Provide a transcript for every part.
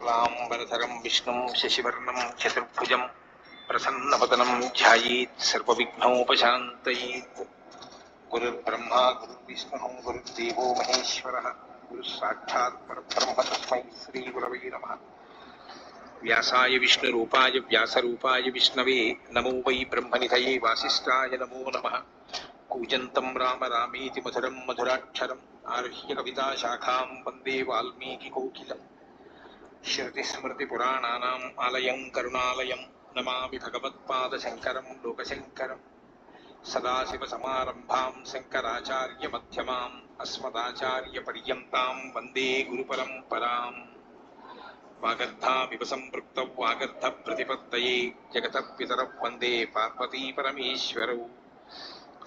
शुक्लांबरधरं विष्णुं शशिवर्णं चतुर्भुजं प्रसन्नवदनं ध्यायेत् सर्वविघ्नोपशान्तयेत्। गुरुर्ब्रह्मा गुरुर्विष्णुः गुरुर्देवो महेश्वरः गुरुस्साक्षात् परब्रह्म तस्मै श्रीगुरवे नमः। व्यासाय विष्णुरूपाय व्यासरूपाय विष्णवे नमो वै ब्रह्मनिधये वासिष्ठाय नमो नमः। कूजन्तं राम रामेति मधुरं मधुराक्षरम् आरुह्य कविताशाखां वन्दे वाल्मीकिकोकिलम्। श्रुतिस्मृतिपुराणानाम् आलयं करुणालयं नमामि भगवत्पादशङ्करं लोकशङ्करम्। सदाशिवसमारम्भां शङ्कराचार्यमध्यमाम् अस्मदाचार्यपर्यन्तां वन्दे गुरुपरम्पराम्। वागर्धाविव सम्पृक्तौ वागर्धप्रतिपत्तये जगतः पितरौ वन्दे पार्वतीपरमेश्वरौ।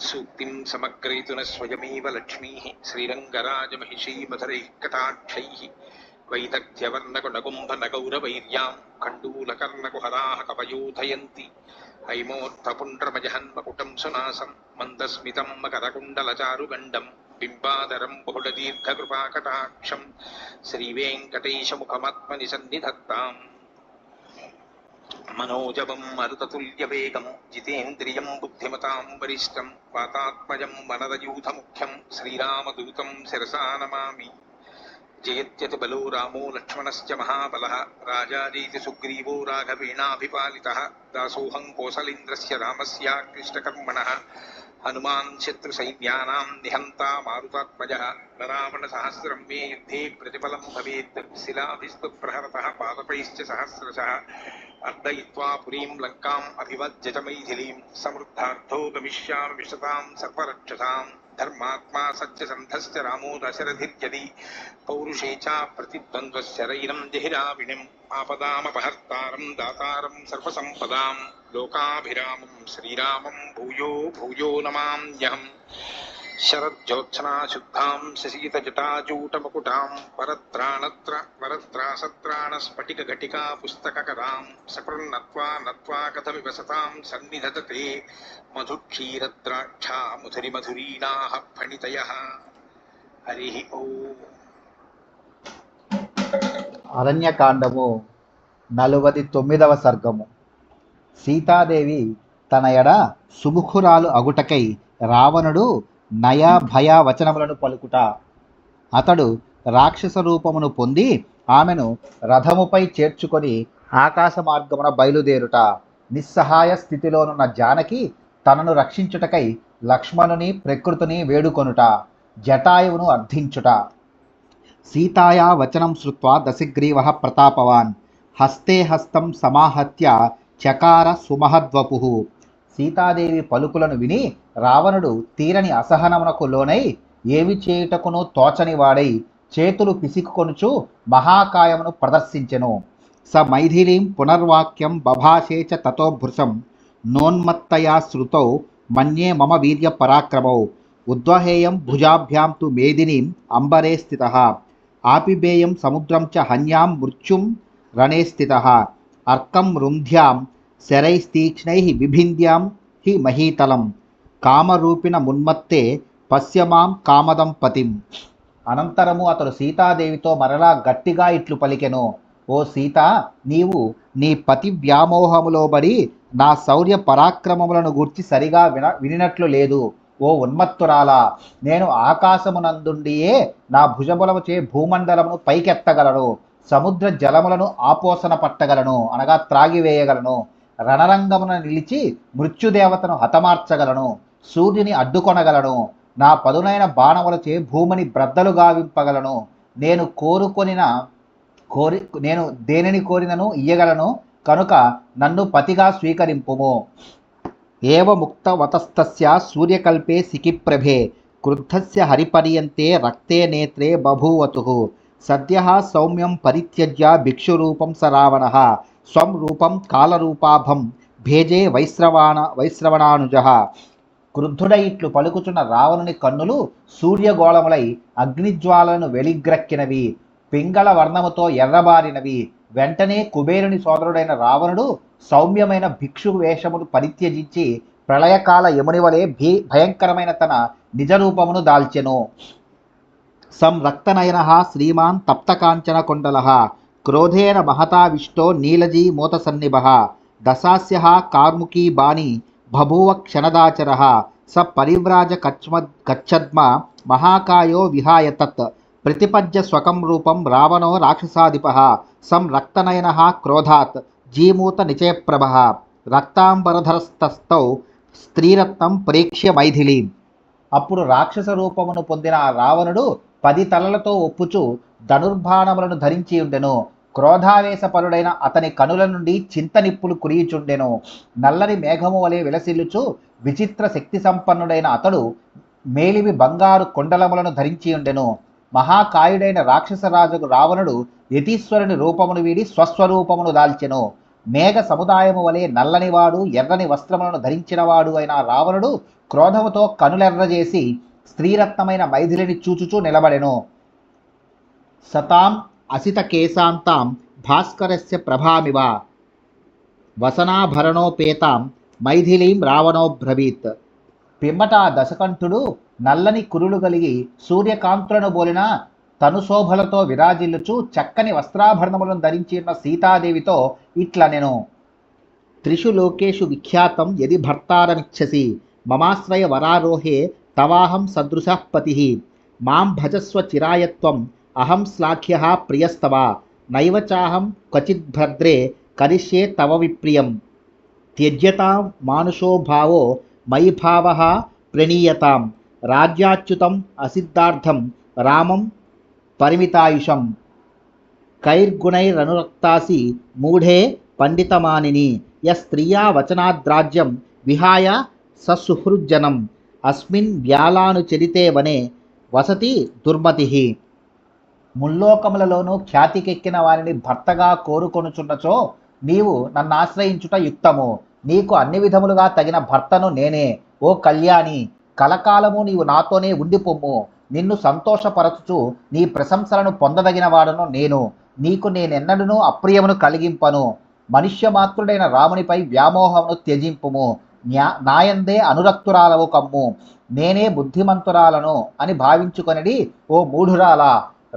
सूक्तिं समग्रयितु न स्वयमेव लक्ष्मीः श्रीरङ्गराजमहिषी मधुरैः कटाक्षैः वैदग्ध्यवर्णकुणकुम्भनगौरवैर्यां कण्डूलकर्णकुहराः कवयोधयन्ति। हैमोत्थपुण्ड्रमजहन्मकुटं सुनासं मन्दस्मितं मकरकुण्डलचारुगण्डं बिम्बाधरं बहुलदीर्घकृपाकटाक्षं श्रीवेङ्कटेशमुखमात्मनि सन्निधत्ताम्। मनोजवं मरुततुल्यवेगं जितेन्द्रियं बुद्धिमतां वरिष्ठं वातात्मजं वनरयूथमुख्यं श्रीरामदूतं शिरसा नमामि। जयत्यति बलो रामो लक्ष्मणश्च महाबलः राजारीति सुग्रीवो राघवेणाभिपालितः दासोऽहं कौसलेन्द्रस्य रामस्य कृष्णकर्मणः हनुमान् शत्रुसैन्यानां निहन्ता मारुतात्मजः न रावणसहस्रं मे युद्धे प्रतिफलं भवेत् शिलाभिस्तु प्रहरतः पादपैश्च सहस्रशः अर्दयित्वा पुरीं लङ्काम् अभिवज्य च मैथिलीं समृद्धार्थो गमिष्यामि विशतां सर्वरक्षसां धर्मात्मा सत्यसन्धश्च रामो दशरथिर्यदि पौरुषे च प्रतिद्वन्द्वशरैरं जहिराविणिम् आपदामपहर्तारं दातारं सर्वसम्पदां लोकाभिरामं श्रीरामं भूयो भूयो नमाम्यहम्। शरज्योत्सना शुद्धां शशीतजटाजूटमकुटां वरत्रासत्राणस्फटिकघटिका पुस्तककरां सकृन्नत्वा नत्वा कथमिव सतां सन्निधत्ते मधुक्षीरद्राक्षा मधुरिमधुरीणाः फणितयः। हरिः ओम्। అరణ్యకాండము 49వ సర్గము. సీతాదేవి తన ఎడ సుముఖురాలు అగుటకై రావణుడు నయ భయ వచనములను పలుకుట. అతడు రాక్షస రూపమును పొంది ఆమెను రథముపై చేర్చుకొని ఆకాశ మార్గమున బయలుదేరుట. నిస్సహాయ స్థితిలోనున్న జానకి తనను రక్షించుటకై లక్ష్మణుని ప్రకృతిని వేడుకొనుట. జటాయువును అర్థించుట. సీతాయా వచనం శ్రుత్వా దశగ్రీవః ప్రతాపవాన్ హస్తే హస్తం సమాహత్య చకార సుమహద్వపుః. సీతాదేవి పలుకులను విని రావణుడు తీరని అసహనమునకు లోనై ఏమి చేయుటకును తోచని వాడై చేతులు పిసికొనుచు మహాకాయమును ప్రదర్శించెను. స మైథిలీం పునర్వాక్యం బభాషే చ తతో భృశం నోన్మత్తయా శ్రుతౌ మన్యే మమ వీర్య పరాక్రమౌ ఉద్వహేయం భుజాభ్యాం తు మేదినీం అంబరే స్థితః ఆపిబేయం సముద్రం చ హన్యాం మృత్యుం రణే స్థితః అర్కం రుంధ్యాం శరైస్తీక్ష్ణైః విభింద్యాం హి మహీతలం కామరూపిణ మున్మత్తే పశ్యమాం కామదం పతిం. అనంతరము అతడు సీతాదేవితో మరలా గట్టిగా ఇట్లు పలికెను. ఓ సీత, నీవు నీ పతి వ్యామోహములోబడి నా శౌర్య పరాక్రమములను గూర్చి సరిగా వినినట్లు లేదు. ఓ ఉన్మత్తురాలా, నేను ఆకాశమునందుండియే నా భుజబలముచే భూమండలమును పైకెత్తగలను, సముద్ర జలములను ఆపోసన పట్టగలను అనగా త్రాగివేయగలను, రణరంగమున నిలిచి మృత్యుదేవతను హతమార్చగలను, సూర్యుని అడ్డుకొనగలను, నా పదునైన బాణములచే భూమిని బ్రద్దలు గావింపగలను, నేను దేనిని కోరినను ఇయ్యగలను, కనుక నన్ను పతిగా స్వీకరింపుము. ఏవ ముక్తవతస్తస్య సూర్యకల్పే సికిప్రభే క్రుద్ధస్య హరిపర్యంతే రక్తే నేత్రే బభూవతుః సద్యః సౌమ్యం పరిత్యజ్య భిక్షురూపం స రావణః స్వం రూపం కాలరూపాభం భేజే వైశ్రవణానుజః. క్రుద్ధుడై ఇట్లు పలుకుచున్న రావణుని కన్నులు సూర్యగోళములై అగ్నిజ్వాలను వెలిగ్రక్కినవి, పింగళ వర్ణముతో ఎర్రబారినవి. వెంటనే కుబేరుని సోదరుడైన రావణుడు సౌమ్యమైన భిక్షు వేషమును పరిత్యజించి ప్రళయకాల యముని వలె భయంకరమైన తన నిజరూపమును దాల్చెను. సంరక్తనయనః శ్రీమాన్ తప్తకాంచన కొండలః క్రోధేన మహతావిష్టో నీలజీ మూతసన్నిభః దశాస్యః కార్ముకీ బాణి బభూవ క్షణదాచరः స పరివ్రాజ కచ్చద్మ మహాకాయో విహాయ తత్ ప్రతిపద్య స్వకం రూపం రావణో రాక్షసాధిపః సంరక్తనయనః క్రోధాత్ జీమూత నిచయప్రభః రక్తాంబరధరస్తౌ స్త్రీరత్నం ప్రేక్ష్య మైథిలీం. అప్పుడు రాక్షస రూపమును పొందిన ఆ రావణుడు 10 తలలతో ఒప్పుచు ధనుర్బాణములను ధరించి ఉండెను. క్రోధావేశపరుడైన అతని కనుల నుండి చింతనిప్పులు కురియుచుండెను. నల్లని మేఘము వలె విలసిల్లుచు విచిత్ర శక్తి సంపన్నుడైన అతడు మేలిమి బంగారు కొండలములను ధరించి ఉండెను. మహాకాయుడైన రాక్షసరాజు రావణుడు యతీశ్వరుని రూపమును వీడి స్వస్వరూపమును దాల్చెను. మేఘ సముదాయము వలె నల్లనివాడు ఎర్రని వస్త్రములను ధరించినవాడు అయిన రావణుడు క్రోధముతో కనులెర్రజేసి స్త్రీరత్నమైన మైథిలిని చూచుచూ నిలబడెను. సతాం అసిత కేశాంతాం భాస్కరస్య ప్రభామివ వసనాభరణోపేతాం మైథిలీం రావణోబ్రవీత్. పిమ్మట ఆ దశకంఠుడు నల్లని కురులు కలిగి సూర్యకాంతులను బోలిన తనుశోభలతో విరాజిల్లుచు చక్కని వస్త్రాభరణములను ధరించి ఉన్న సీతాదేవితో ఇట్లనెను. త్రిషు లోకేషు విఖ్యాతం యది భర్తారమిచ్చసి మమాశ్రయ వరారోహే తవాహం సదృశః పతిః మాం భజస్వ చిరాయత్వం అహం శ్లాఘ్యః ప్రియస్తవ నైవ చాహం క్వచిద్భద్రే కరిష్యే తవ విప్రియం త్యజ్యతాం మానుషో భావో మయి భావః ప్రణీయతాం రాజ్యాచ్యుతం అసిద్ధార్థం రామం పరిమితాయుషం కైర్గుణైరనురక్తాసి మూఢే పండితమానిని యస్త్రియా వచనాద్రాజ్యం విహాయ ససుహృజ్జనం అస్మిన్ వ్యాలానుచరితే వనే వసతి దుర్మతిః. ముల్లోకములలోనూ ఖ్యాతికెక్కిన వారిని భర్తగా కోరుకొనుచున్నచో నీవు నన్ను ఆశ్రయించుట యుక్తము. నీకు అన్ని విధములుగా తగిన భర్తను నేనే. ఓ కళ్యాణి, కలకాలము నీవు నాతోనే ఉండిపొమ్ము. నిన్ను సంతోషపరచుచు నీ ప్రశంసలను పొందదగిన వాడను నేను. నీకు నేనెన్నడూనూ అప్రియమును కలిగింపను. మనుష్యమాత్రుడైన రామునిపై వ్యామోహమును త్యజింపుము. నాయందే అనురక్తురాలవు కమ్ము. నేనే బుద్ధిమంతురాలను అని భావించుకొనిడి ఓ మూఢురాలా.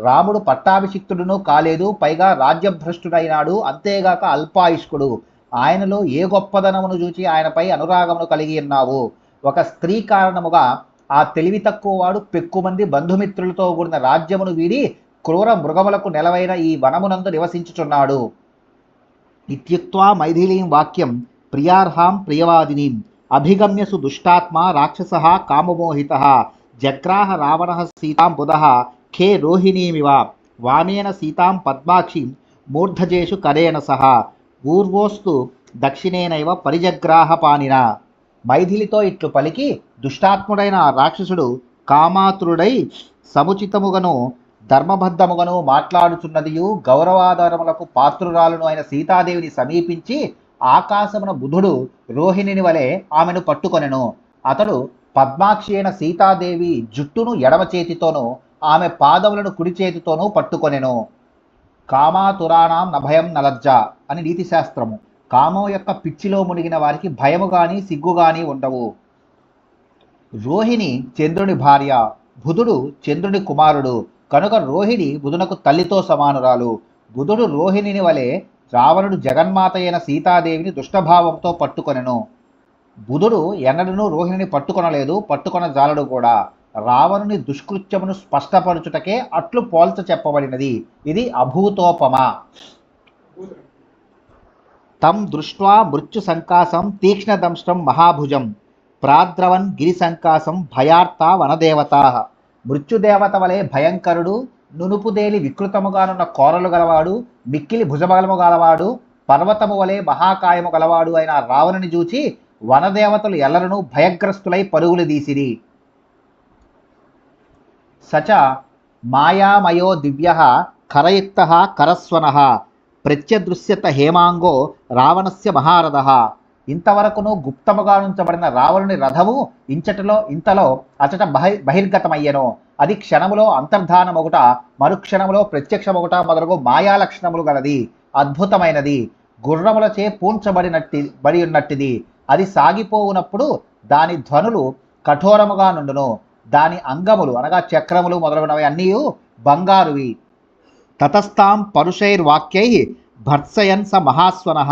రాముడు పట్టాభిషిక్తుడును కాలేదు, పైగా రాజ్యభ్రష్టుడైనాడు, అంతేగాక అల్పాయుష్కుడు. ఆయనలో ఏ గొప్పదనమును చూచి ఆయనపై అనురాగమును కలిగి ఉన్నావు. ఒక స్త్రీ కారణముగా ఆ తెలివి తక్కువ వాడు పెక్కుమంది బంధుమిత్రులతో కూడిన రాజ్యమును వీడి క్రూర మృగములకు నెలవైన ఈ వనమునందు నివసించుచున్నాడు. ఇత్యుక్త్వా మైథిలీం వాక్యం ప్రియార్హాం ప్రియవాదినీం అభిగమ్యసు దుష్టాత్మా రాక్షసః కామమోహితః జగ్రాహ రావణః సీతాం బుధః ఖే రోహిణీమివ వామేన సీతాం పద్మాక్షిం మూర్ధజేషు కరేణ సహ ఊర్వోస్తు దక్షిణేనైవ పరిజగ్రాహ పానినా. మైథిలితో ఇట్లు పలికి దుష్టాత్ముడైన ఆ రాక్షసుడు కామాతురుడై సముచితముగను ధర్మబద్ధముగను మాట్లాడుచున్నదియు గౌరవాధారములకు పాత్రురాలను అయిన సీతాదేవిని సమీపించి ఆకాశమున బుధుడు రోహిణిని వలె ఆమెను పట్టుకొనెను. అతడు పద్మాక్షి అయిన సీతాదేవి జుట్టును ఎడమ చేతితోనూ ఆమె పాదములను కుడి చేతితోనూ పట్టుకొనెను. కామాతురాణం నభయం నలజ్జ అని నీతిశాస్త్రము. కామం యొక్క పిచ్చిలో మునిగిన వారికి భయము గాని సిగ్గు గాని ఉండవు. రోహిణి చంద్రుని భార్య, బుధుడు చంద్రుని కుమారుడు కనుక రోహిణి బుధునకు తల్లితో సమానురాలు. బుధుడు రోహిణిని వలె రావణుడు జగన్మాత అయిన సీతాదేవిని దుష్టభావంతో పట్టుకొనెను. బుధుడు ఎన్నడూ రోహిణిని పట్టుకొనలేదు, పట్టుకొన జాలడు కూడా. రావణుని దుష్కృత్యమును స్పష్టపరచుటకే అట్లు పోల్చ చెప్పబడినది. ఇది అభూతోపమ. తం దృష్ట్వా మృత్యు సంకాసం తీక్ష్ణదంష్టం మహాభుజం ప్రాద్రవన్ గిరి సంకాసం భయార్తా వనదేవతా. మృత్యుదేవత వలె భయంకరుడు, నునుపుదేలి వికృతముగానున్న కోరలు గలవాడు, మిక్కిలి భుజబలము గలవాడు, పర్వతము వలె మహాకాయము గలవాడు అయిన రావణుని చూచి వనదేవతలు ఎల్లరూ భయగ్రస్తులై పరుగులు తీసిరి. సచ మాయామయో దివ్యః కరయుక్తః కరస్వనః ప్రత్యదృశ్యత హేమాంగో రావణస్య మహారథః. ఇంతవరకును గుప్తముగా ఉంచబడిన రావణుని రథము ఇంతలో అచట బహిర్గతమయ్యెను. అది క్షణములో అంతర్ధానమొకట, మరుక్షణములో ప్రత్యక్షమొకట మొదలగు మాయాలక్షణములు గలది. అద్భుతమైనది. గుర్రములచే పూంచబడి ఉన్నట్టిది. అది సాగిపోవునప్పుడు దాని ధ్వనులు కఠోరముగా నుండును. దాని అంగములు అనగా చక్రములు మొదలగునవి అన్నీ బంగారువి. తతస్తాం పరుషైర్వాక్యై భర్త్సయన్ స మహాస్వనః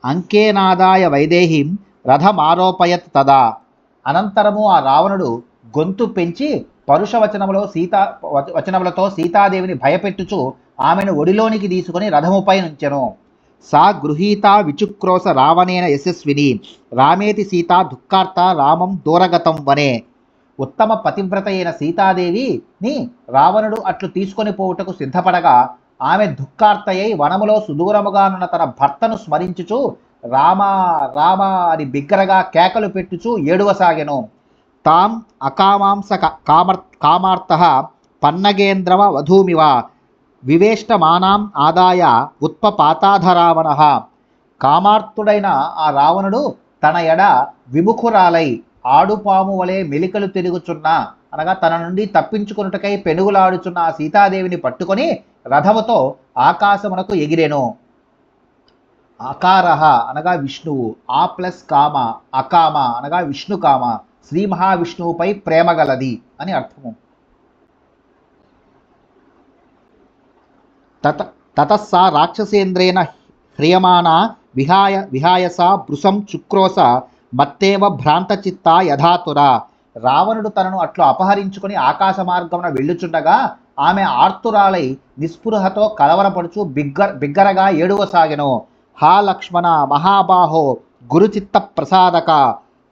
అంకేనాదాయ వైదేహీం రథమారోపయత్ తదా. అనంతరము ఆ రావణుడు గొంతు పెంచి పరుషవచనములో వచనములతో సీతాదేవిని భయపెట్టుచు ఆమెను ఒడిలోనికి తీసుకుని రథముపై నుంచెను. సా గృహీత విచుక్రోశ రావణేన యశస్విని రామేతి సీత దుఃఖార్త రామం దూరగతం వనే. ఉత్తమ పతివ్రత అయిన సీతాదేవిని రావణుడు అట్లు తీసుకొని పోవుటకు సిద్ధపడగా ఆమె దుఃఖార్తయై వనములో సుదూరముగానున్న తన భర్తను స్మరించుచు రామ రామ అని బిగ్గరగా కేకలు పెట్టుచు ఏడువసాగెను. తాం అకామాంస కామార్త పన్నగేంద్రవ వధూమివ వివేష్టమానాం ఆదాయ ఉత్పపాతాధరావణ. కామార్తుడైన ఆ రావణుడు తన ఎడ విముఖురాలై ఆడుపాము వలె మెలికలు తిరుగుచున్న అనగా తన నుండి తప్పించుకొనుటకై పెనుగులాడుచున్న ఆ సీతాదేవిని పట్టుకొని రథముతో ఆకాశమునకు ఎగిరెను. అకారహ అనగా విష్ణువు, ఆ ప్లస్ కామ అకామ అనగా విష్ణుకామ, శ్రీ మహావిష్ణువుపై ప్రేమ గలది అని అర్థము. తతస్సా రాక్షసేంద్రేణ హ్రియమానా విహాయసా భృశం చుక్రోశ మత్తేవ భ్రాంతచిత్త యథాతుర. రావణుడు తనను అట్లు అపహరించుకుని ఆకాశ మార్గమున వెళ్ళుచుండగా ఆమె ఆర్తురాలై నిస్పృహతో కలవరపడుచు బిగ్గరగా ఏడువసాగెను. హా లక్ష్మణ మహాబాహో గురుచిత్త ప్రసాదక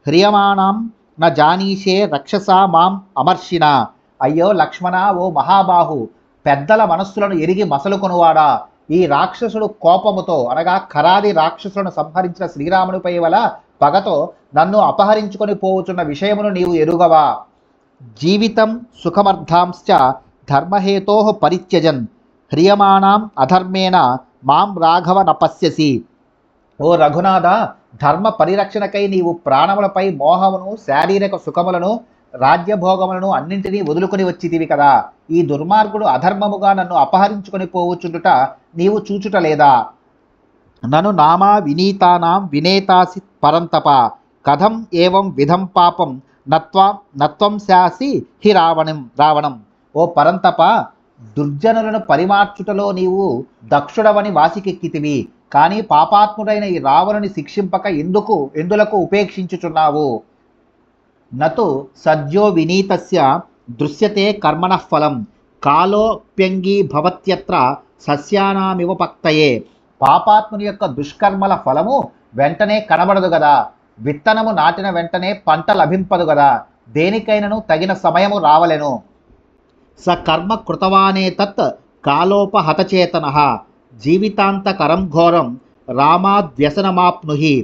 హ్రియమాణం న జానీషే రక్షసా మాం అమర్షిణ. అయ్యో లక్ష్మణ, ఓ మహాబాహు, పెద్దల మనస్సులను ఎరిగి మసలుకొనువాడా, ఈ రాక్షసుడు కోపముతో అనగా ఖరాది రాక్షసులను సంహరించిన శ్రీరామునిపై వల పగతో నన్ను అపహరించుకొని పోవుచున్న విషయమును నీవు ఎరుగవా? జీవితం సుఖమర్థాంశ్చ ధర్మహేతో పరిత్యజన్ హ్రియమాణం అధర్మేణ మాం రాఘవ నపశ్యసి. ఓ రఘునాథ, ధర్మ పరిరక్షణకై నీవు ప్రాణములపై మోహమును, శారీరక సుఖములను, రాజ్యభోగములను అన్నింటినీ వదులుకొని వచ్చితివి కదా. ఈ దుర్మార్గుడు అధర్మముగా నన్ను అపహరించుకొని పోవచ్చుండుట నీవు చూచుటలేదా? నను నామా వినీతానాం వినేతాసి పరంతప కథం ఏవం విధం పాపం నత్వం శాసి హి రావణం. ఓ పరంతప, దుర్జనులను పరిమార్చుటలో నీవు దక్షుడవని వాసికెక్కితివి, కానీ పాపాత్ముడైన ఈ రావణుని శిక్షింపక ఎందులకు ఉపేక్షించుచున్నావు? నతు సద్యో వినీతస్య దృశ్యతే కర్మణః ఫలం కాలోప్యంగీ భవత్యత్ర సస్యానామివ పక్తయే. పాపాత్ముని యొక్క దుష్కర్మల ఫలము వెంటనే కనబడదు గదా, విత్తనము నాటిన వెంటనే పంట లభింపదు గదా, దేనికైనను తగిన సమయము రావలెను. స కర్మ కృతవానేతత్ కాలోపహతచేతనః జీవితాంతకరం ఘోరం రామాద్వ్యసనమాప్నుహి.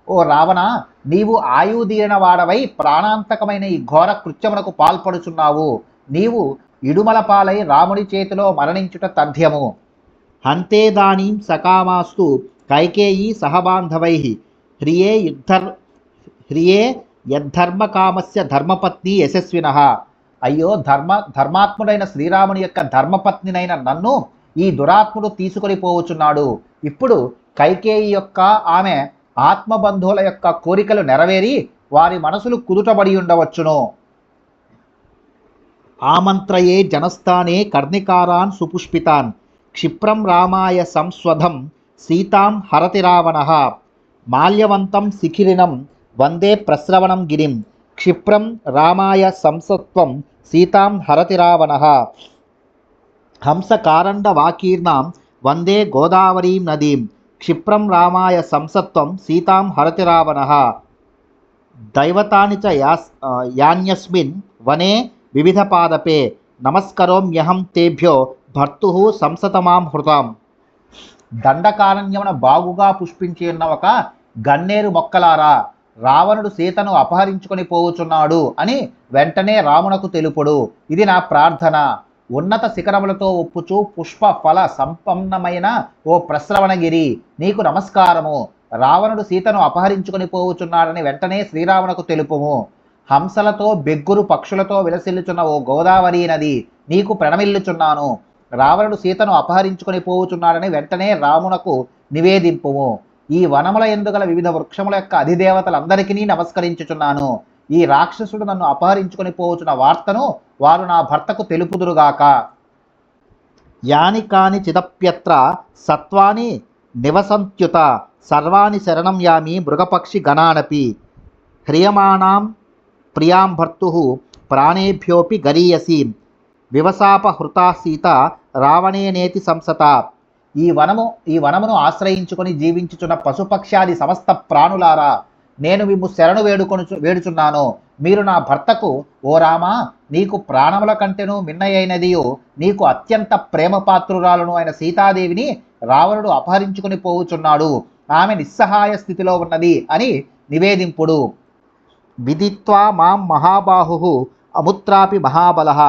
ఓ రావణ, నీవు ఆయుధీన వాడవై ప్రాణాంతకమైన ఈ ఘోర కృత్యమునకు పాల్పడుచున్నావు. నీవు ఇడుమల పాలై రాముడి చేతిలో మరణించుట తథ్యము. హంతేదానీం సకామాస్తు కైకేయీ సహబాంధవై హ్రియే యద్ధర్మకామస్య ధర్మపత్ని యశస్వినః. అయ్యో ధర్మాత్ముడైన శ్రీరాముని యొక్క ధర్మపత్నినైన నన్ను ఈ దురాత్ముడు తీసుకొని పోవచున్నాడు. ఇప్పుడు కైకేయి యొక్క ఆమె ఆత్మబంధువుల యొక్క కోరికలు నెరవేరి వారి మనసులు కుదుటబడి ఉండవచ్చును. ఆమంత్రయే జనస్థానే కర్ణికారాన్ సుపుష్పితాన్ క్షిప్రం రామాయ సంస్వధం సీతాం హరతి రావణః మాల్యవంతం శిఖిరినం వందే ప్రస్రవణం గిరిం క్షిప్రం రామాయ సంసత్వం సీతాం హరతి రావణః హంసకారండవాకీర్ణాం వందే గోదావరీం నదీం క్షిప్రం రామాయ సంసత్వం సీతాం హరతి రావణః దైవతాని చ యాన్యస్మిన్ వనే వివిధ పాదపే నమస్కరోమ్యహం తేభ్యో భర్తు సంసతమాం హృతాం. దండకారణ్యమున బాగుగా పుష్పించి ఉన్న ఒక గన్నేరు మొక్కలారా, రావణుడు సీతను అపహరించుకొని పోవుచున్నాడు అని వెంటనే రామునకు తెలుపుడు. ఇది నా ప్రార్థన. ఉన్నత శిఖరములతో ఒప్పుచు పుష్ప ఫల సంపన్నమైన ఓ ప్రస్రవణగిరి, నీకు నమస్కారము. రావణుడు సీతను అపహరించుకొని పోవుచున్నాడని వెంటనే శ్రీరామునకు తెలుపుము. హంసలతో బెగ్గురు పక్షులతో విలసిల్లుచున్న ఓ గోదావరి నది, నీకు ప్రణమిల్లుచున్నాను. రావణుడు సీతను అపహరించుకొని పోవుచున్నాడని వెంటనే రామునకు నివేదింపుము. ఈ వనముల ఎందుగల వివిధ వృక్షముల యొక్క అధిదేవతలందరికీ నమస్కరించుచున్నాను. ఈ రాక్షసుడు నన్ను అపహరించుకొని పోవచ్చున్న వార్తను వారు నా భర్తకు తెలుపుదురుగాక. యాని కాని చిదప్యత్ర సత్వాని నివసంత్యుత సర్వాణి శరణం యామి మృగపక్షి గణానపి హ్రియమాణాం ప్రియాం భర్తు ప్రాణేభ్యోపి గరీయసి వివసాపహృతా సీత రావణేనేతి సంసత. ఈ వనమును ఆశ్రయించుకొని జీవించుచున్న పశుపక్ష్యాది సమస్త ప్రాణులారా, నేను మిమ్ము శరణు వేడుచున్నాను. మీరు నా భర్తకు, ఓ రామా, నీకు ప్రాణముల కంటెను మిన్నయైనదియు నీకు అత్యంత ప్రేమపాత్రురాలను అయిన సీతాదేవిని రావణుడు అపహరించుకుని పోవుచున్నాడు. ఆమె నిస్సహాయ స్థితిలో ఉన్నది అని నివేదింపుడు. విదిత్వా మాం మహాబాహు అముత్రాపి మహాబలః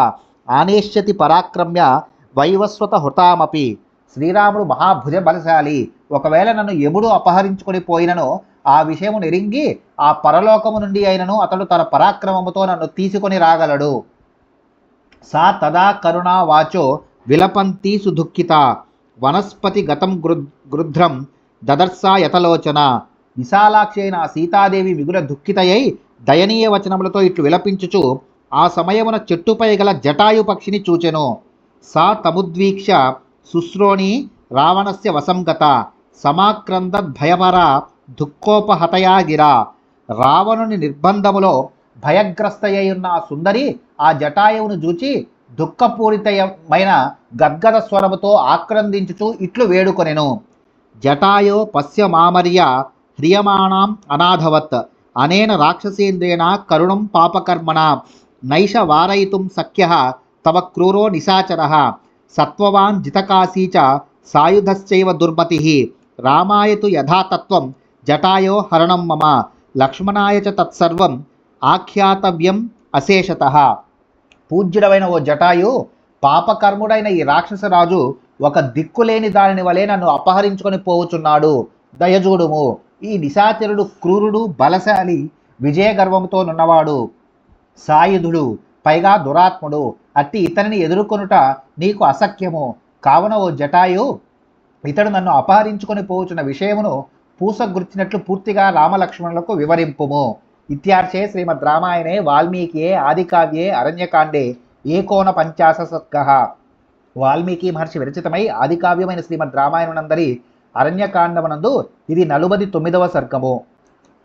ఆనేష్యతి పరాక్రమ్య వైవస్వత హృతామపి. శ్రీరాముడు మహాభుజ బలశాలి. ఒకవేళ నన్ను యముడు అపహరించుకొని పోయినను ఆ విషయము నెరింగి ఆ పరలోకము నుండి అయినను అతడు తన పరాక్రమముతో నన్ను తీసుకొని రాగలడు. సా తదా కరుణా వాచో విలపంతి సుదుఃఖిత వనస్పతి గతం గృధ్రం దదర్శా యతలోచన. విశాలాక్షి అయిన ఆ సీతాదేవి మిగుల దుఃఖితయై దయనీయ వచనములతో ఇట్లు విలపించుచు ఆ సమయమున చెట్టుపై గల జటాయు పక్షిని చూచెను. సా తముద్వీక్ష శుశ్రోణి రావణస్య వసంగత సమాక్రందద్భయపర దుఃఖోపహతయా గిరా. రావణుని నిర్బంధములో భయగ్రస్తయ్యున్న ఆ సుందరి ఆ జటాయువును చూచి దుఃఖపూరితమైన గద్గద స్వరముతో ఆక్రందించుచు ఇట్లు వేడుకొనెను. జటాయో పశ్య మామర్య హ్రియమాణాం అనాథవత్ అనేన రాక్షసేంద్రేణ కరుణం పాపకర్మణ నైష వారయితుం సఖ్యః తవ క్రూరో నిశాచరః సత్వవాన్ జితకాశీ చ సాయుధశ్చైవ దుర్మతిః రామాయ తు యథాతత్వం జటాయో హరణం మమ లక్ష్మణాయ చ తత్సర్వం ఆఖ్యాతవ్యం అశేషతః. పూజ్యుడమైన ఓ జటాయు, పాపకర్ముడైన ఈ రాక్షసరాజు ఒక దిక్కులేని దానిని వలె నన్ను అపహరించుకొని పోవుచున్నాడు. దయజూడుము. ఈ నిశాచరుడు క్రూరుడు, బలశాలి, విజయగర్వంతో నున్నవాడు, సాయుధుడు, పైగా దురాత్ముడు. అట్టి ఇతనిని ఎదుర్కొనుట నీకు అసఖ్యము. కావున ఓ జటాయు, ఇతడు నన్ను అపహరించుకొని పోవుచున్న విషయమును పూసగుర్చినట్లు పూర్తిగా రామలక్ష్మణులకు వివరింపుము. ఇత్యార్షే శ్రీమద్ రామాయణే వాల్మీకియే ఆదికావ్యే అరణ్యకాండే 49 సర్గః. వాల్మీకి మహర్షి విరచితమై ఆదికావ్యమైన శ్రీమద్ రామాయణనందరి అరణ్యకాండమునందు ఇది 49వ సర్గము.